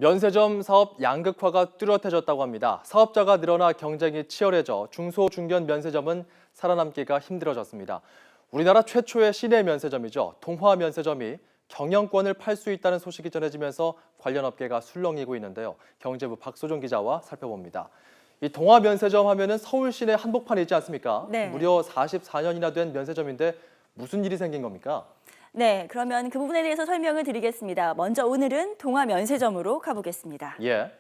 면세점 사업 양극화가 뚜렷해졌다고 합니다. 사업자가 늘어나 경쟁이 치열해져 중소, 중견 면세점은 살아남기가 힘들어졌습니다. 우리나라 최초의 시내 면세점이죠. 동화 면세점이 경영권을 팔 수 있다는 소식이 전해지면서 관련 업계가 술렁이고 있는데요. 경제부 박소정 기자와 살펴봅니다. 이 동화 면세점 하면은 서울 시내 한복판에 있지 않습니까? 네. 무려 44년이나 된 면세점인데 무슨 일이 생긴 겁니까? 네, 그러면 그 부분에 대해서 설명을 드리겠습니다. 먼저 오늘은 동화 면세점으로 가보겠습니다. 예.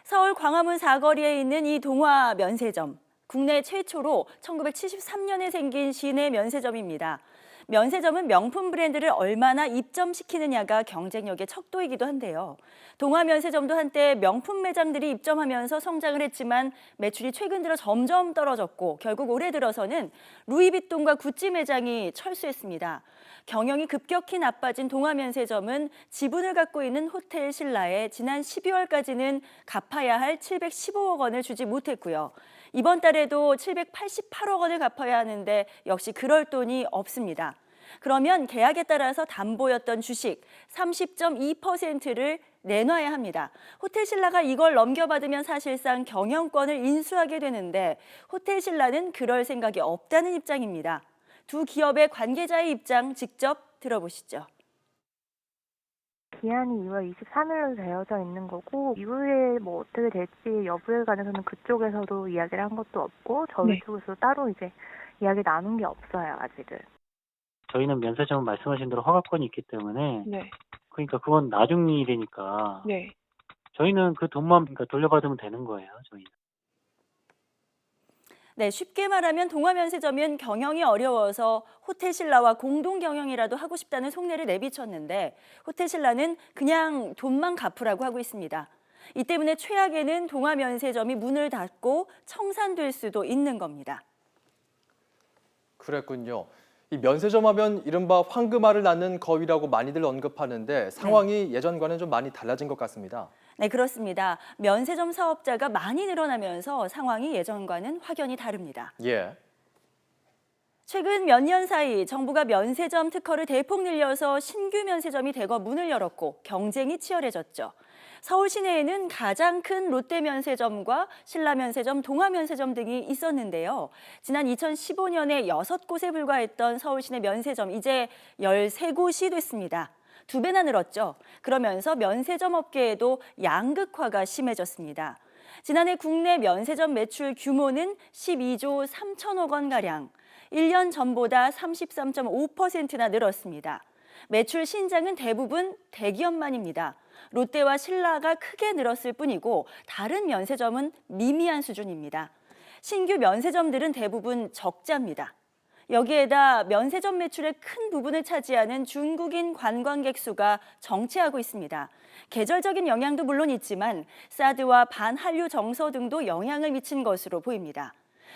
서울 광화문 사거리에 있는 이 동화 면세점. 국내 최초로 1973년에 생긴 시내 면세점입니다. 면세점은 명품 브랜드를 얼마나 입점시키느냐가 경쟁력의 척도이기도 한데요. 동화 면세점도 한때 명품 매장들이 입점하면서 성장을 했지만 매출이 최근 들어 점점 떨어졌고 결국 올해 들어서는 루이비통과 구찌 매장이 철수했습니다. 경영이 급격히 나빠진 동화 면세점은 지분을 갖고 있는 호텔 신라에 지난 12월까지는 갚아야 할 715억 원을 주지 못했고요. 이번 달에도 788억 원을 갚아야 하는데 역시 그럴 돈이 없습니다. 그러면 계약에 따라서 담보였던 주식 30.2%를 내놔야 합니다. 호텔 신라가 이걸 넘겨받으면 사실상 경영권을 인수하게 되는데 호텔 신라는 그럴 생각이 없다는 입장입니다. 두 기업의 관계자의 입장 직접 들어보시죠. 기한이 2월 23일로 되어져 있는 거고 이후에 뭐 어떻게 될지 여부에 관해서는 그쪽에서도 이야기를 한 것도 없고 저희 쪽에서 따로 이제 이야기 나눈 게 없어요, 아직은. 저희는 면세점은 말씀하신 대로 허가권이 있기 때문에 그러니까 그건 나중 일이니까 저희는 그 돈만 그러니까 돌려받으면 되는 거예요, 저희는. 네, 쉽게 말하면 동화 면세점은 경영이 어려워서 호텔 신라와 공동 경영이라도 하고 싶다는 속내를 내비쳤는데 호텔 신라는 그냥 돈만 갚으라고 하고 있습니다. 이 때문에 최악에는 동화 면세점이 문을 닫고 청산될 수도 있는 겁니다. 그랬군요. 이 면세점 하면 이른바 황금알을 낳는 거위라고 많이들 언급하는데 상황이 예전과는 좀 많이 달라진 것 같습니다. 네, 그렇습니다. 면세점 사업자가 많이 늘어나면서 상황이 예전과는 확연히 다릅니다. 예. 최근 몇 년 사이 정부가 면세점 특허를 대폭 늘려서 신규 면세점이 대거 문을 열었고 경쟁이 치열해졌죠. 서울 시내에는 가장 큰 롯데 면세점과 신라 면세점, 동화 면세점 등이 있었는데요. 지난 2015년에 6곳에 불과했던 서울 시내 면세점 이제 13곳이 됐습니다. 2배나 늘었죠. 그러면서 면세점 업계에도 양극화가 심해졌습니다. 지난해 국내 면세점 매출 규모는 12조 3천억 원가량, 1년 전보다 33.5%나 늘었습니다. 매출 신장은 대부분 대기업만입니다. 롯데와 신라가 크게 늘었을 뿐이고 다른 면세점은 미미한 수준입니다. 신규 면세점들은 대부분 적자입니다. 여기에다 면세점 매출의 큰 부분을 차지하는 중국인 관광객 수가 정체하고 있습니다. 계절적인 영향도 물론 있지만 사드와 반한류 정서 등도 영향을 미친 것으로 보입니다.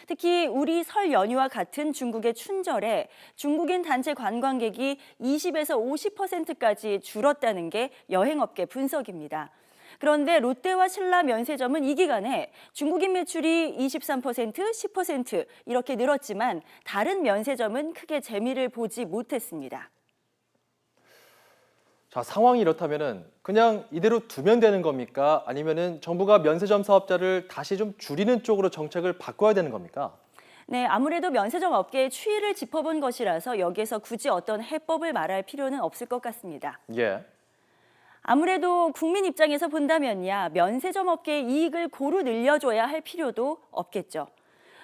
특히 우리 설 연휴와 같은 중국의 춘절에 중국인 단체 관광객이 20에서 50%까지 줄었다는 게 여행업계 분석입니다. 그런데 롯데와 신라 면세점은 이 기간에 중국인 매출이 23%, 10% 이렇게 늘었지만 다른 면세점은 크게 재미를 보지 못했습니다. 자, 상황이 이렇다면은 그냥 이대로 두면 되는 겁니까? 아니면은 정부가 면세점 사업자를 다시 좀 줄이는 쪽으로 정책을 바꿔야 되는 겁니까? 네, 아무래도 면세점 업계의 추이를 짚어본 것이라서 여기에서 굳이 어떤 해법을 말할 필요는 없을 것 같습니다. 예. 아무래도 국민 입장에서 본다면야 면세점 업계의 이익을 고루 늘려줘야 할 필요도 없겠죠.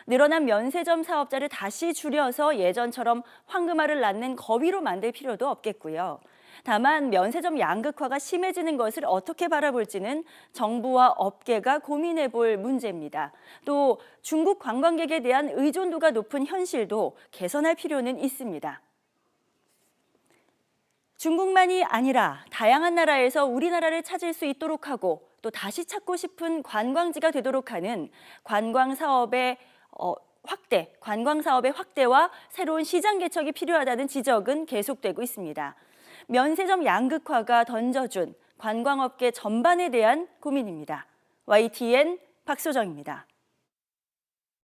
늘어난 면세점 사업자를 다시 줄여서 예전처럼 황금알을 낳는 거위로 만들 필요도 없겠고요. 다만 면세점 양극화가 심해지는 것을 어떻게 바라볼지는 정부와 업계가 고민해 볼 문제입니다. 또 중국 관광객에 대한 의존도가 높은 현실도 개선할 필요는 있습니다. 중국만이 아니라 다양한 나라에서 우리나라를 찾을 수 있도록 하고 또 다시 찾고 싶은 관광지가 되도록 하는 관광 사업의 확대와 새로운 시장 개척이 필요하다는 지적은 계속되고 있습니다. 면세점 양극화가 던져준 관광업계 전반에 대한 고민입니다. YTN 박소정입니다.